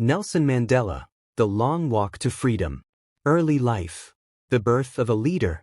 Nelson Mandela, The Long Walk to Freedom. Early life. The birth of a leader.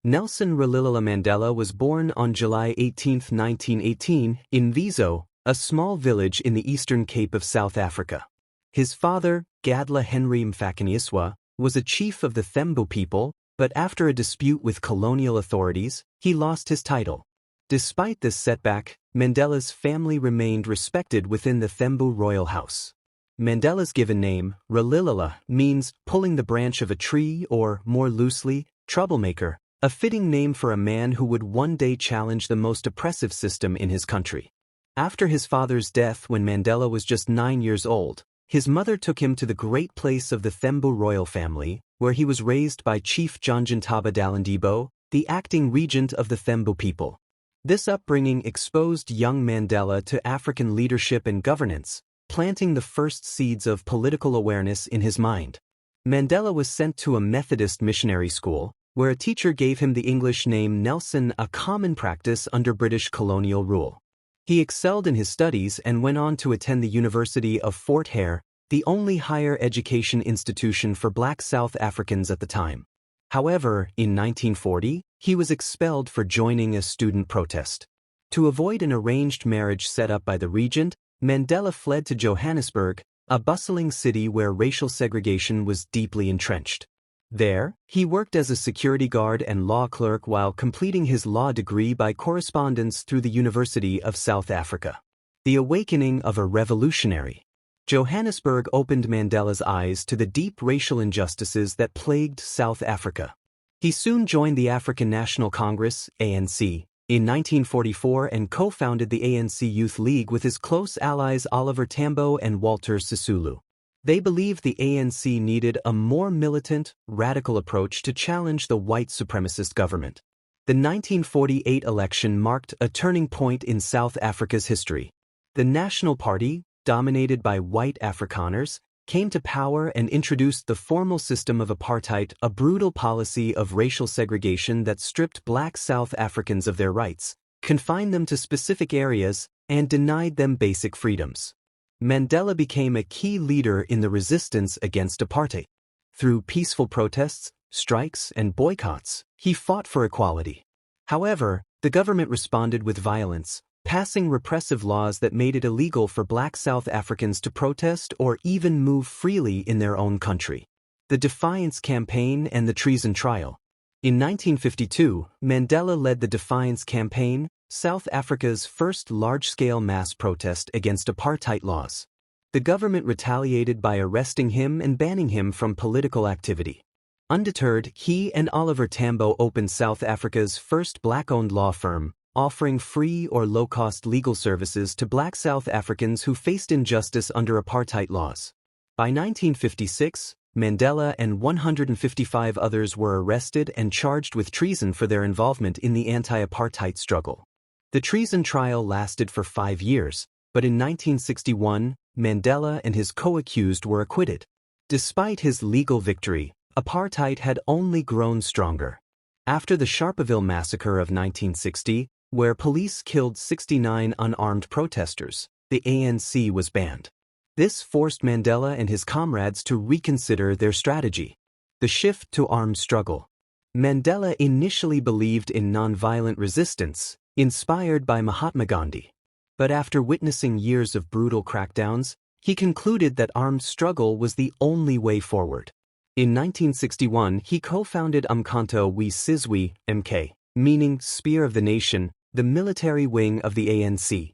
Nelson Mandela was born on July 18, 1918, in Vizo, a small village in the Eastern Cape of South Africa. His father, Gadla Henry Mfakanyiswa, was a chief of the Thembu people, but after a dispute with colonial authorities, he lost his title. Despite this setback, Mandela's family remained respected within the Thembu royal house. Mandela's given name, Ralilala, means pulling the branch of a tree or, more loosely, troublemaker, a fitting name for a man who would one day challenge the most oppressive system in his country. After his father's death when Mandela was just 9 years old, his mother took him to the great place of the Thembu royal family, where he was raised by Chief Janjantaba Dalindibo, the acting regent of the Thembu people. This upbringing exposed young Mandela to African leadership and governance, planting the first seeds of political awareness in his mind. Mandela was sent to a Methodist missionary school, where a teacher gave him the English name Nelson, a common practice under British colonial rule. He excelled in his studies and went on to attend the University of Fort Hare, the only higher education institution for black South Africans at the time. However, in 1940, he was expelled for joining a student protest. To avoid an arranged marriage set up by the regent, Mandela fled to Johannesburg, a bustling city where racial segregation was deeply entrenched. There, he worked as a security guard and law clerk while completing his law degree by correspondence through the University of South Africa. The awakening of a revolutionary. Johannesburg opened Mandela's eyes to the deep racial injustices that plagued South Africa. He soon joined the African National Congress, ANC, in 1944 and co-founded the ANC Youth League with his close allies Oliver Tambo and Walter Sisulu. They believed the ANC needed a more militant, radical approach to challenge the white supremacist government. The 1948 election marked a turning point in South Africa's history. The National Party, dominated by white Afrikaners, came to power and introduced the formal system of apartheid, a brutal policy of racial segregation that stripped black South Africans of their rights, confined them to specific areas, and denied them basic freedoms. Mandela became a key leader in the resistance against apartheid. Through peaceful protests, strikes, and boycotts, he fought for equality. However, the government responded with violence, passing repressive laws that made it illegal for black South Africans to protest or even move freely in their own country. The Defiance Campaign and the Treason Trial. In 1952, Mandela led the Defiance Campaign, South Africa's first large-scale mass protest against apartheid laws. The government retaliated by arresting him and banning him from political activity. Undeterred, he and Oliver Tambo opened South Africa's first black-owned law firm, offering free or low-cost legal services to black South Africans who faced injustice under apartheid laws. By 1956, Mandela and 155 others were arrested and charged with treason for their involvement in the anti-apartheid struggle. The treason trial lasted for 5 years, but in 1961, Mandela and his co-accused were acquitted. Despite his legal victory, apartheid had only grown stronger. After the Sharpeville massacre of 1960, where police killed 69 unarmed protesters, the ANC was banned. This forced Mandela and his comrades to reconsider their strategy. The shift to armed struggle. Mandela initially believed in nonviolent resistance, inspired by Mahatma Gandhi. But after witnessing years of brutal crackdowns, he concluded that armed struggle was the only way forward. In 1961, he co-founded Umkhonto we Sizwe, MK, meaning Spear of the Nation, the military wing of the ANC.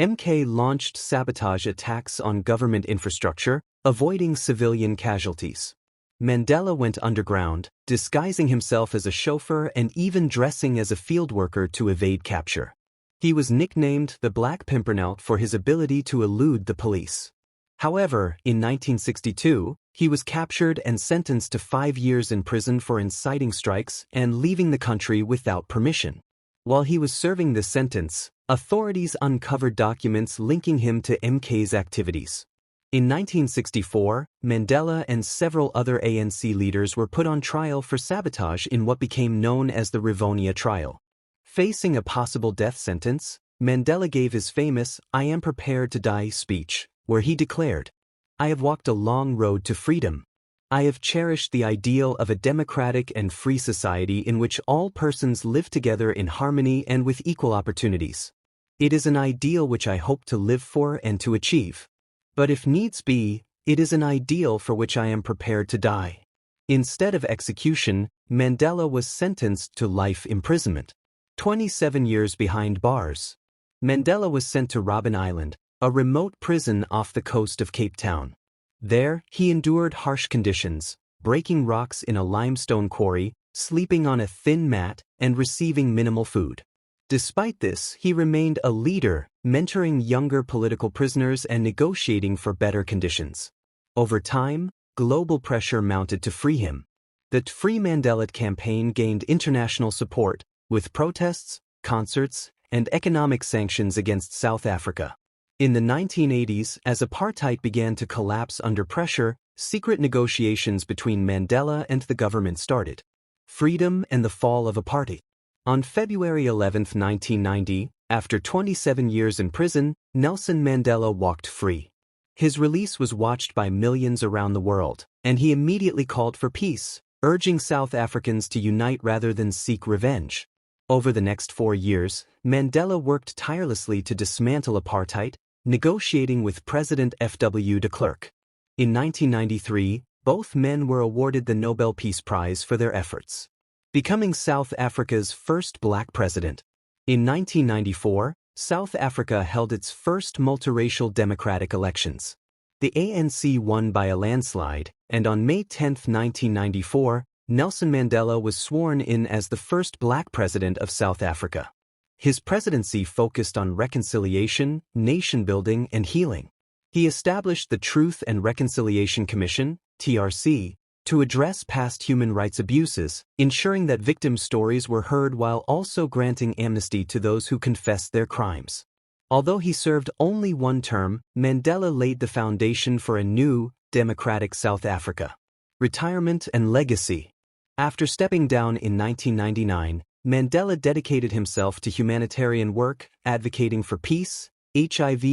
MK launched sabotage attacks on government infrastructure, avoiding civilian casualties. Mandela went underground, disguising himself as a chauffeur and even dressing as a field worker to evade capture. He was nicknamed the Black Pimpernel for his ability to elude the police. However, in 1962, he was captured and sentenced to 5 years in prison for inciting strikes and leaving the country without permission. While he was serving this sentence, authorities uncovered documents linking him to MK's activities. In 1964, Mandela and several other ANC leaders were put on trial for sabotage in what became known as the Rivonia trial. Facing a possible death sentence, Mandela gave his famous "I am prepared to die" speech, where he declared, I have walked a long road to freedom. I have cherished the ideal of a democratic and free society in which all persons live together in harmony and with equal opportunities. It is an ideal which I hope to live for and to achieve. But if needs be, it is an ideal for which I am prepared to die. Instead of execution, Mandela was sentenced to life imprisonment. 27 years behind bars. Mandela was sent to Robben Island, a remote prison off the coast of Cape Town. There, he endured harsh conditions, breaking rocks in a limestone quarry, sleeping on a thin mat, and receiving minimal food. Despite this, he remained a leader, mentoring younger political prisoners and negotiating for better conditions. Over time, global pressure mounted to free him. The Free Mandela campaign gained international support, with protests, concerts, and economic sanctions against South Africa. In the 1980s, as apartheid began to collapse under pressure, secret negotiations between Mandela and the government started. Freedom and the fall of apartheid. On February 11, 1990, after 27 years in prison, Nelson Mandela walked free. His release was watched by millions around the world, and he immediately called for peace, urging South Africans to unite rather than seek revenge. Over the next 4 years, Mandela worked tirelessly to dismantle apartheid, negotiating with President F.W. de Klerk. In 1993, both men were awarded the Nobel Peace Prize for their efforts, becoming South Africa's first black president. In 1994, South Africa held its first multiracial democratic elections. The ANC won by a landslide, and on May 10, 1994, Nelson Mandela was sworn in as the first black president of South Africa. His presidency focused on reconciliation, nation-building, and healing. He established the Truth and Reconciliation Commission, TRC, to address past human rights abuses, ensuring that victim stories were heard while also granting amnesty to those who confessed their crimes. Although he served only one term, Mandela laid the foundation for a new, democratic South Africa. Retirement and legacy. After stepping down in 1999, Mandela dedicated himself to humanitarian work, advocating for peace, HIV,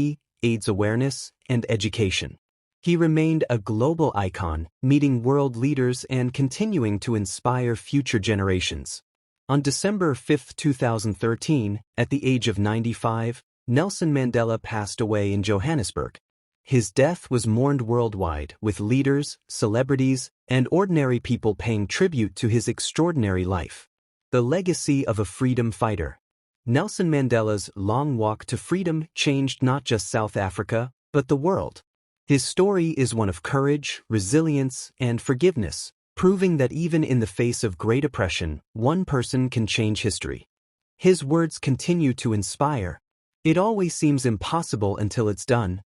AIDS awareness, and education. He remained a global icon, meeting world leaders and continuing to inspire future generations. On December 5, 2013, at the age of 95, Nelson Mandela passed away in Johannesburg. His death was mourned worldwide, with leaders, celebrities, and ordinary people paying tribute to his extraordinary life. The legacy of a freedom fighter. Nelson Mandela's long walk to freedom changed not just South Africa, but the world. His story is one of courage, resilience, and forgiveness, proving that even in the face of great oppression, one person can change history. His words continue to inspire. It always seems impossible until it's done,